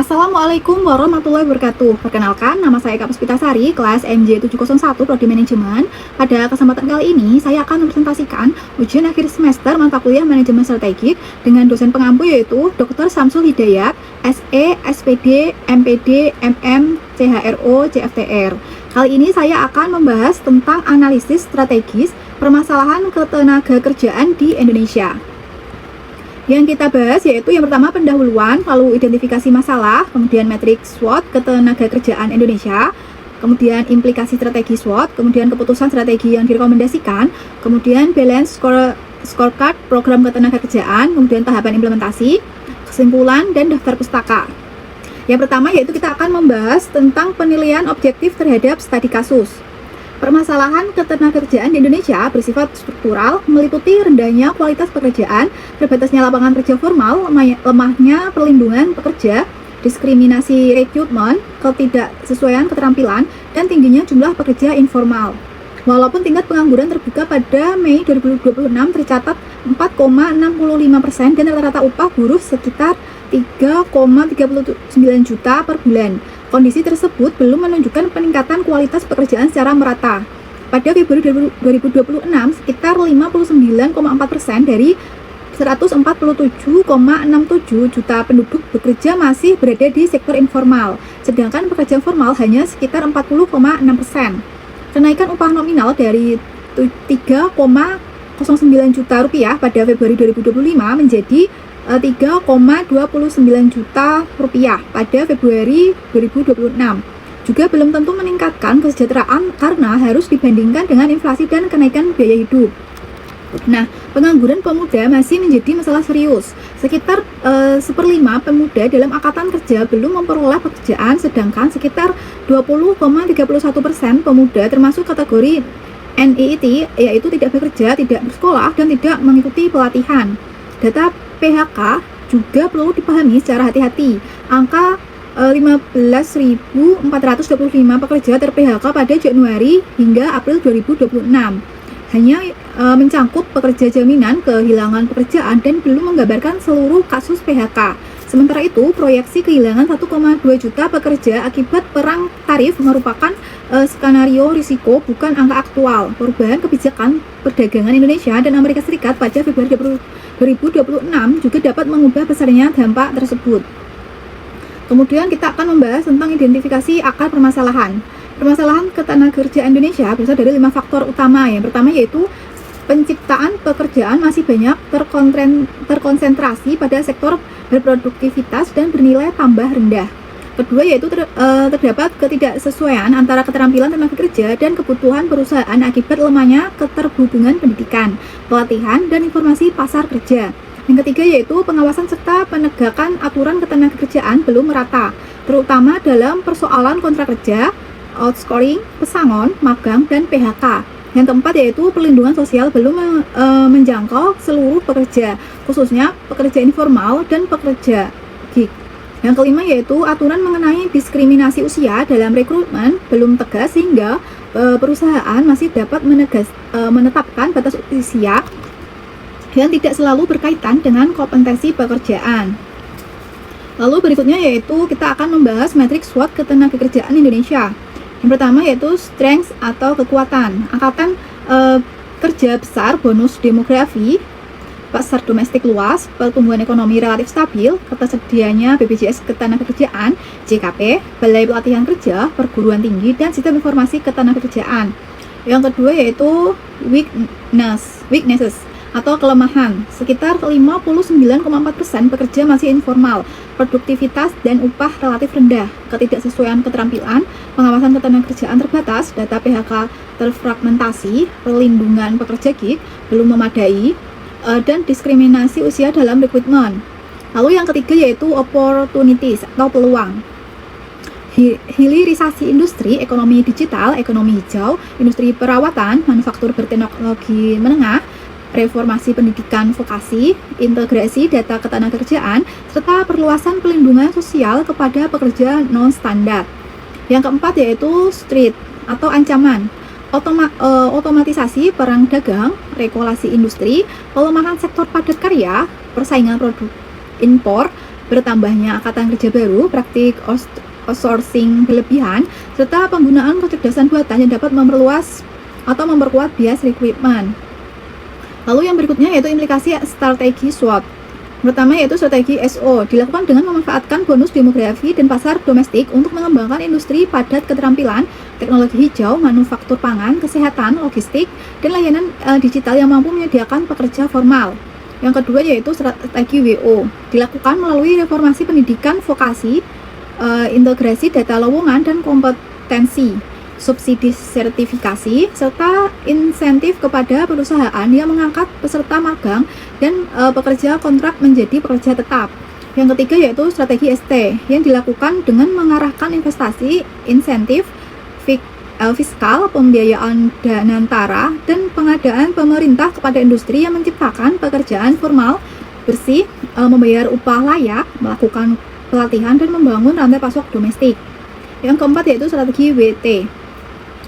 Assalamualaikum warahmatullahi wabarakatuh. Perkenalkan, nama saya Kak Puspitasari, kelas MJ701 Prodi Manajemen. Pada kesempatan kali ini, saya akan mempresentasikan ujian akhir semester mata kuliah Manajemen Strategik dengan dosen pengampu yaitu Dr. Samsul Hidayat, SE, SPD, MPD, MM, CHRO, CFTR. Kali ini saya akan membahas tentang analisis strategis permasalahan ketenagakerjaan di Indonesia. Yang kita bahas yaitu yang pertama pendahuluan, lalu identifikasi masalah, kemudian matriks SWOT ketenagakerjaan Indonesia, kemudian implikasi strategi SWOT, kemudian keputusan strategi yang direkomendasikan, kemudian balance scorecard program ketenagakerjaan, kemudian tahapan implementasi, kesimpulan, dan daftar pustaka. Yang pertama yaitu kita akan membahas tentang penilaian objektif terhadap studi kasus. Permasalahan ketenagakerjaan di Indonesia bersifat struktural, meliputi rendahnya kualitas pekerjaan, terbatasnya lapangan kerja formal, lemahnya perlindungan pekerja, diskriminasi rekrutmen, ketidaksesuaian keterampilan, dan tingginya jumlah pekerja informal. Walaupun tingkat pengangguran terbuka pada Mei 2026 tercatat 4,65% dan rata-rata upah buruh sekitar 3,39 juta per bulan. Kondisi tersebut belum menunjukkan peningkatan kualitas pekerjaan secara merata. Pada Februari 2026, sekitar 59,4% dari 147,67 juta penduduk bekerja masih berada di sektor informal, sedangkan pekerja formal hanya sekitar 40,6%. Kenaikan upah nominal dari 3,09 juta rupiah pada Februari 2025 menjadi 3,29 juta rupiah pada Februari 2026 juga belum tentu meningkatkan kesejahteraan karena harus dibandingkan dengan inflasi dan kenaikan biaya hidup. Nah, pengangguran pemuda masih menjadi masalah serius. Sekitar 1/5 pemuda dalam angkatan kerja belum memperoleh pekerjaan, sedangkan sekitar 20,31% pemuda termasuk kategori NEET, yaitu tidak bekerja, tidak bersekolah, dan tidak mengikuti pelatihan. Data PHK juga perlu dipahami secara hati-hati. Angka 15.425 pekerja ter-PHK pada Januari hingga April 2026 hanya mencangkup pekerja jaminan kehilangan pekerjaan dan belum menggambarkan seluruh kasus PHK. Sementara itu, proyeksi kehilangan 1,2 juta pekerja akibat perang tarif merupakan skenario risiko, bukan angka aktual. Perubahan kebijakan perdagangan Indonesia dan Amerika Serikat pada Februari 2026 juga dapat mengubah besarnya dampak tersebut. Kemudian kita akan membahas tentang identifikasi akar permasalahan. Permasalahan ketenagakerjaan Indonesia berasal dari 5 faktor utama. Yang pertama yaitu penciptaan pekerjaan masih banyak terkonsentrasi pada sektor berproduktivitas dan bernilai tambah rendah. Kedua yaitu terdapat ketidaksesuaian antara keterampilan tenaga kerja dan kebutuhan perusahaan akibat lemahnya keterhubungan pendidikan, pelatihan, dan informasi pasar kerja. Yang ketiga yaitu pengawasan serta penegakan aturan ketenagakerjaan belum merata, terutama dalam persoalan kontrak kerja, outscoring, pesangon, magang, dan PHK. Yang keempat yaitu perlindungan sosial belum menjangkau seluruh pekerja, khususnya pekerja informal dan pekerja gig. Yang kelima yaitu aturan mengenai diskriminasi usia dalam rekrutmen belum tegas sehingga perusahaan masih dapat menetapkan batas usia yang tidak selalu berkaitan dengan kompetensi pekerjaan. Lalu berikutnya yaitu kita akan membahas matriks SWOT ketenagakerjaan Indonesia. Yang pertama yaitu strength atau kekuatan, angkatan kerja besar, bonus demografi, pasar domestik luas, pertumbuhan ekonomi relatif stabil, ketersediaannya BPJS ketenagakerjaan, JKP, balai pelatihan kerja, perguruan tinggi, dan sistem informasi ketenagakerjaan. Yang kedua yaitu weaknesses atau kelemahan, sekitar 59,4% pekerja masih informal, produktivitas dan upah relatif rendah, ketidaksesuaian keterampilan, pengawasan ketenagakerjaan terbatas, data PHK terfragmentasi, perlindungan pekerja gig belum memadai, dan diskriminasi usia dalam rekrutmen. Lalu yang ketiga yaitu opportunities atau peluang. Hilirisasi industri, ekonomi digital, ekonomi hijau, industri perawatan, manufaktur berteknologi menengah, reformasi pendidikan vokasi, integrasi data ketenagakerjaan, serta perluasan pelindungan sosial kepada pekerja non-standar. Yang keempat yaitu threat atau ancaman. Otomatisasi perang dagang, regulasi industri, pelemahan sektor padat karya, persaingan produk impor, bertambahnya angkatan kerja baru, praktik outsourcing berlebihan, serta penggunaan kecerdasan buatan yang dapat memperluas atau memperkuat bias rekrutmen. Lalu yang berikutnya yaitu implikasi strategi SWOT. Pertama yaitu strategi SO, dilakukan dengan memanfaatkan bonus demografi dan pasar domestik untuk mengembangkan industri padat keterampilan, teknologi hijau, manufaktur pangan, kesehatan, logistik, dan layanan digital yang mampu menyediakan pekerja formal. Yang kedua yaitu strategi WO, dilakukan melalui reformasi pendidikan vokasi, integrasi data lowongan dan kompetensi, subsidi sertifikasi, serta insentif kepada perusahaan yang mengangkat peserta magang dan pekerja kontrak menjadi pekerja tetap. Yang ketiga yaitu strategi ST, yang dilakukan dengan mengarahkan investasi, insentif, fiskal, pembiayaan danantara, dan pengadaan pemerintah kepada industri yang menciptakan pekerjaan formal, bersih, membayar upah layak, melakukan pelatihan, dan membangun rantai pasok domestik. Yang keempat yaitu strategi WT,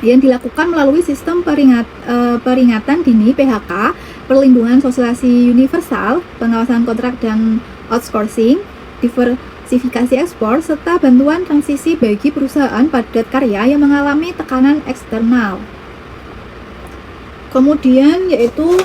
yang dilakukan melalui sistem peringatan dini PHK, perlindungan sosialisasi universal, pengawasan kontrak dan outsourcing, diversifikasi ekspor, serta bantuan transisi bagi perusahaan padat karya yang mengalami tekanan eksternal. Kemudian yaitu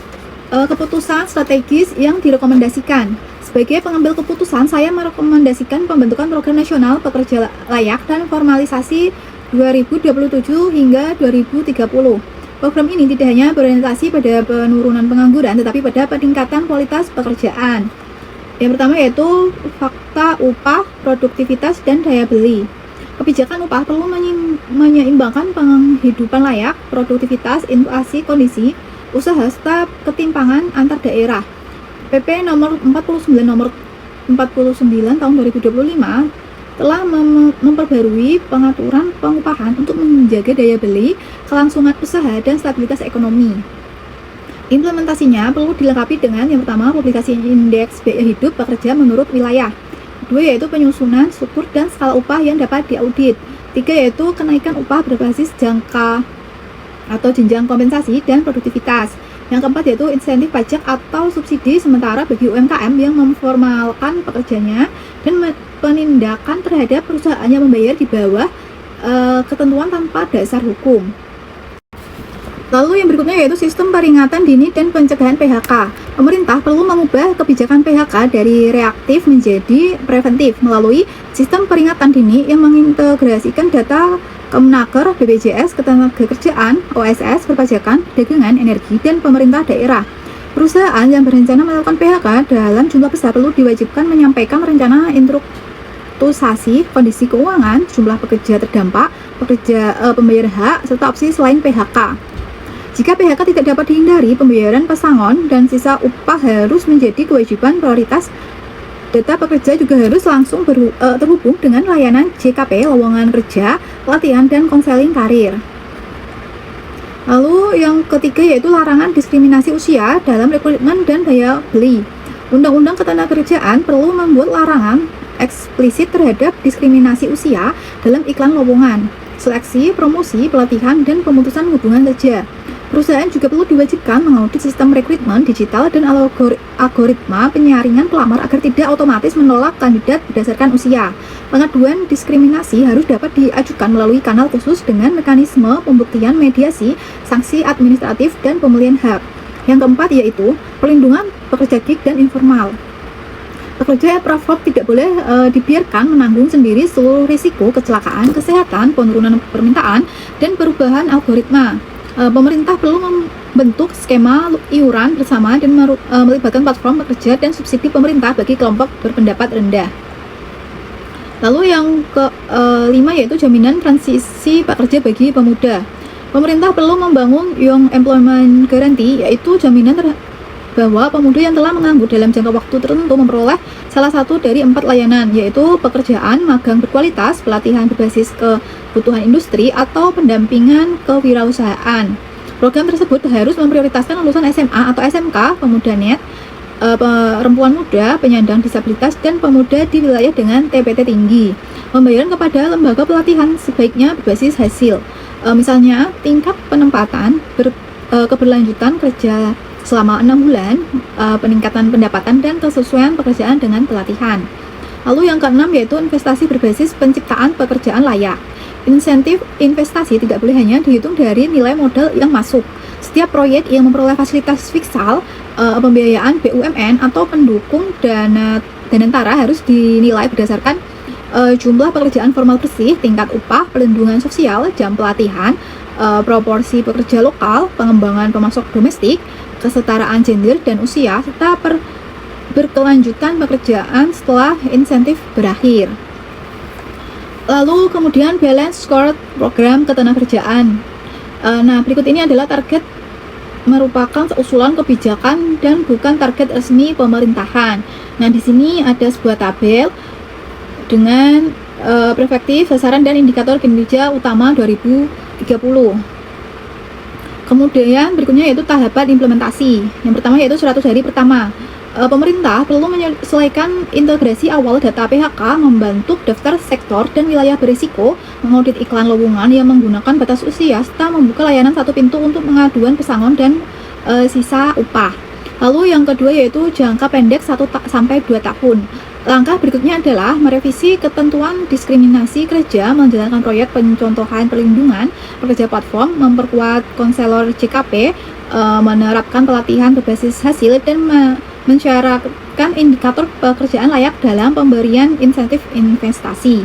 keputusan strategis yang direkomendasikan. Sebagai pengambil keputusan, saya merekomendasikan pembentukan program nasional pekerja layak dan formalisasi 2027 hingga 2030. Program ini tidak hanya berorientasi pada penurunan pengangguran, tetapi pada peningkatan kualitas pekerjaan. Yang pertama yaitu fakta upah, produktivitas, dan daya beli. Kebijakan upah perlu menyeimbangkan penghidupan layak, produktivitas, inflasi, kondisi usaha, serta ketimpangan antar daerah. PP nomor 49 tahun 2025 telah memperbarui pengaturan pengupahan untuk menjaga daya beli, kelangsungan usaha, dan stabilitas ekonomi. Implementasinya perlu dilengkapi dengan yang pertama, publikasi indeks biaya hidup pekerja menurut wilayah. Kedua yaitu penyusunan struktur dan skala upah yang dapat diaudit. Tiga yaitu kenaikan upah berbasis jangka atau jenjang kompensasi dan produktivitas. Yang keempat yaitu insentif pajak atau subsidi sementara bagi UMKM yang memformalkan pekerjanya, dan penindakan terhadap perusahaan yang membayar di bawah ketentuan tanpa dasar hukum. Lalu yang berikutnya yaitu sistem peringatan dini dan pencegahan PHK. Pemerintah perlu mengubah kebijakan PHK dari reaktif menjadi preventif melalui sistem peringatan dini yang mengintegrasikan data Kemenaker, BPJS, Ketenagakerjaan, OSS, Perpajakan, Dagangan, Energi, dan pemerintah daerah. Perusahaan yang berencana melakukan PHK dalam jumlah besar perlu diwajibkan menyampaikan rencana instrukturisasi kondisi keuangan, jumlah pekerja terdampak, pembayar hak, serta opsi selain PHK. Jika PHK tidak dapat dihindari, pembayaran pesangon dan sisa upah harus menjadi kewajiban prioritas. Data pekerja juga harus langsung terhubung dengan layanan JKP, lowongan kerja, pelatihan, dan konseling karir. Lalu yang ketiga yaitu larangan diskriminasi usia dalam rekrutmen dan daya beli. Undang-Undang Ketenagakerjaan perlu membuat larangan eksplisit terhadap diskriminasi usia dalam iklan lowongan, seleksi, promosi, pelatihan, dan pemutusan hubungan kerja. Perusahaan juga perlu diwajibkan mengaudit sistem rekrutmen digital dan algoritma penyaringan pelamar agar tidak otomatis menolak kandidat berdasarkan usia. Pengaduan diskriminasi harus dapat diajukan melalui kanal khusus dengan mekanisme pembuktian, mediasi, sanksi administratif, dan pemulihan hak. Yang keempat yaitu perlindungan pekerja gig dan informal. Pekerja platform tidak boleh dibiarkan menanggung sendiri seluruh risiko kecelakaan, kesehatan, penurunan permintaan, dan perubahan algoritma. Pemerintah perlu membentuk skema iuran bersama dan melibatkan platform pekerja dan subsidi pemerintah bagi kelompok berpendapat rendah. Lalu yang kelima yaitu jaminan transisi pekerja bagi pemuda. Pemerintah perlu membangun Young Employment Guarantee, yaitu jaminan bahwa pemuda yang telah menganggur dalam jangka waktu tertentu memperoleh salah satu dari 4 layanan, yaitu pekerjaan, magang berkualitas, pelatihan berbasis kebutuhan industri, atau pendampingan kewirausahaan. Program tersebut harus memprioritaskan lulusan SMA atau SMK, pemuda net, perempuan muda, penyandang disabilitas, dan pemuda di wilayah dengan TPT tinggi. Pembayaran kepada lembaga pelatihan sebaiknya berbasis hasil, misalnya tingkat penempatan, keberlanjutan kerja selama 6 bulan, peningkatan pendapatan, dan kesesuaian pekerjaan dengan pelatihan. Lalu yang keenam yaitu investasi berbasis penciptaan pekerjaan layak. Insentif investasi tidak boleh hanya dihitung dari nilai modal yang masuk. Setiap proyek yang memperoleh fasilitas fiskal, pembiayaan BUMN atau pendukung dana danantara harus dinilai berdasarkan jumlah pekerjaan formal bersih, tingkat upah, perlindungan sosial, jam pelatihan, proporsi pekerja lokal, pengembangan pemasok domestik, kesetaraan gender dan usia, serta berkelanjutan pekerjaan setelah insentif berakhir. Lalu kemudian balance score program ketenagakerjaan. Nah, berikut ini adalah target merupakan usulan kebijakan dan bukan target resmi pemerintahan. Nah, di sini ada sebuah tabel dengan perspektif, sasaran dan indikator kinerja utama 2030. Kemudian berikutnya yaitu tahapan implementasi. Yang pertama yaitu 100 hari pertama. Pemerintah perlu menyelesaikan integrasi awal data PHK, membentuk daftar sektor dan wilayah berisiko, mengaudit iklan lowongan yang menggunakan batas usia, serta membuka layanan satu pintu untuk pengaduan pesangon dan sisa upah. Lalu yang kedua yaitu jangka pendek 1 sampai 2 tahun. Langkah berikutnya adalah merevisi ketentuan diskriminasi kerja, menjalankan proyek pencontohan perlindungan pekerja platform, memperkuat konselor JKP, menerapkan pelatihan berbasis hasil, dan mensyaratkan indikator pekerjaan layak dalam pemberian insentif investasi.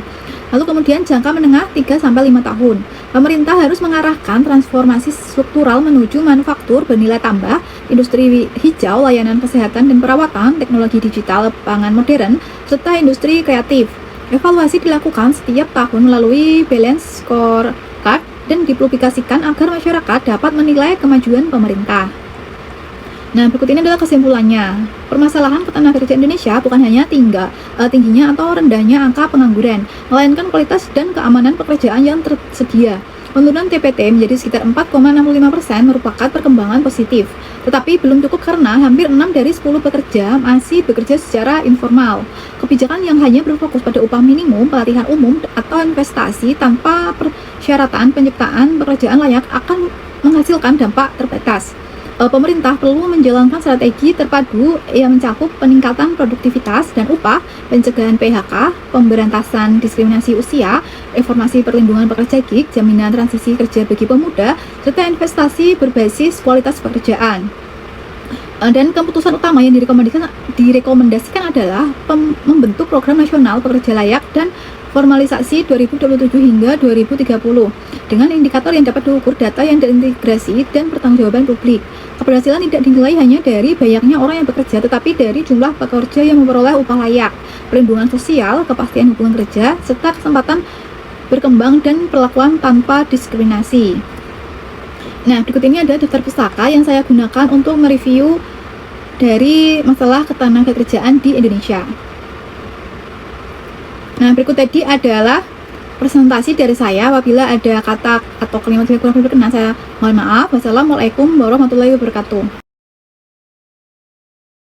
Lalu kemudian jangka menengah 3-5 tahun. Pemerintah harus mengarahkan transformasi struktural menuju manufaktur bernilai tambah, industri hijau, layanan kesehatan dan perawatan, teknologi digital, pangan modern, serta industri kreatif. Evaluasi dilakukan setiap tahun melalui balance scorecard dan dipublikasikan agar masyarakat dapat menilai kemajuan pemerintah. Nah, berikut ini adalah kesimpulannya. Permasalahan ketenagakerjaan Indonesia bukan hanya tingginya atau rendahnya angka pengangguran, melainkan kualitas dan keamanan pekerjaan yang tersedia. Penurunan TPT menjadi sekitar 4,65% merupakan perkembangan positif, tetapi belum cukup karena hampir 6 dari 10 pekerja masih bekerja secara informal. Kebijakan yang hanya berfokus pada upah minimum, pelatihan umum, atau investasi tanpa persyaratan penciptaan pekerjaan layak akan menghasilkan dampak terbatas. Pemerintah perlu menjalankan strategi terpadu yang mencakup peningkatan produktivitas dan upah, pencegahan PHK, pemberantasan diskriminasi usia, reformasi perlindungan pekerja gig, jaminan transisi kerja bagi pemuda, serta investasi berbasis kualitas pekerjaan. Dan keputusan utama yang direkomendasikan adalah membentuk program nasional pekerja layak dan formalisasi 2027 hingga 2030 dengan indikator yang dapat diukur, data yang terintegrasi, dan pertanggungjawaban publik. Keberhasilan tidak dinilai hanya dari banyaknya orang yang bekerja, tetapi dari jumlah pekerja yang memperoleh upah layak, perlindungan sosial, kepastian hubungan kerja, serta kesempatan berkembang dan perlakuan tanpa diskriminasi. Nah, berikut ini ada daftar pustaka yang saya gunakan untuk mereview dari masalah ketenagakerjaan di Indonesia. Nah, berikut tadi adalah presentasi dari saya. Apabila ada kata atau kalimat yang kurang berkenan, saya mohon maaf. Wassalamualaikum warahmatullahi wabarakatuh.